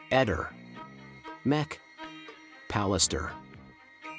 Eder. Mac. Pallister.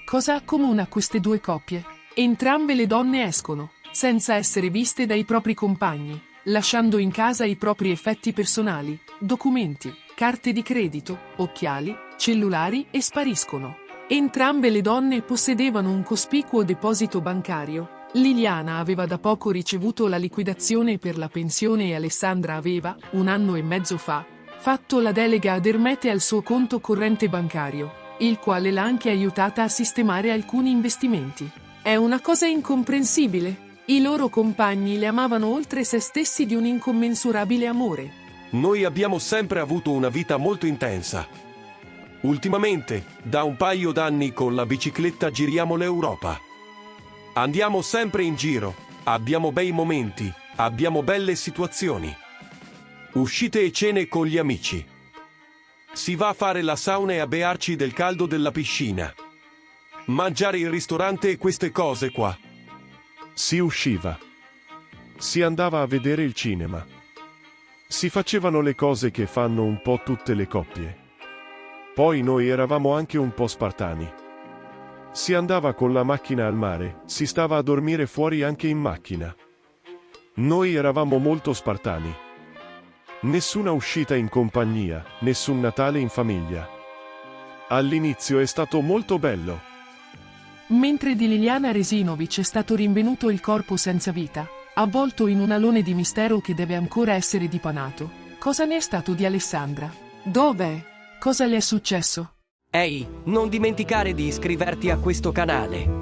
Cosa accomuna queste due coppie? Entrambe le donne escono, senza essere viste dai propri compagni, lasciando in casa i propri effetti personali, documenti, carte di credito, occhiali, cellulari e spariscono. Entrambe le donne possedevano un cospicuo deposito bancario. Liliana aveva da poco ricevuto la liquidazione per la pensione e Alessandra aveva, 1 anno e mezzo fa, fatto la delega ad Ermete al suo conto corrente bancario, il quale l'ha anche aiutata a sistemare alcuni investimenti. È una cosa incomprensibile. I loro compagni le amavano oltre se stessi di un incommensurabile amore. Noi abbiamo sempre avuto una vita molto intensa. Ultimamente, da un paio d'anni con la bicicletta giriamo l'Europa. Andiamo sempre in giro, abbiamo bei momenti, abbiamo belle situazioni. Uscite e cene con gli amici. Si va a fare la sauna e a bearci del caldo della piscina. Mangiare in ristorante e queste cose qua. Si usciva. Si andava a vedere il cinema. Si facevano le cose che fanno un po' tutte le coppie. Poi noi eravamo anche un po' spartani. Si andava con la macchina al mare, si stava a dormire fuori anche in macchina. Noi eravamo molto spartani. Nessuna uscita in compagnia, nessun Natale in famiglia. All'inizio è stato molto bello. Mentre di Liliana Resinovic è stato rinvenuto il corpo senza vita, avvolto in un alone di mistero che deve ancora essere dipanato. Cosa ne è stato di Alessandra? Dov'è? Cosa le è successo? Ehi, non dimenticare di iscriverti a questo canale.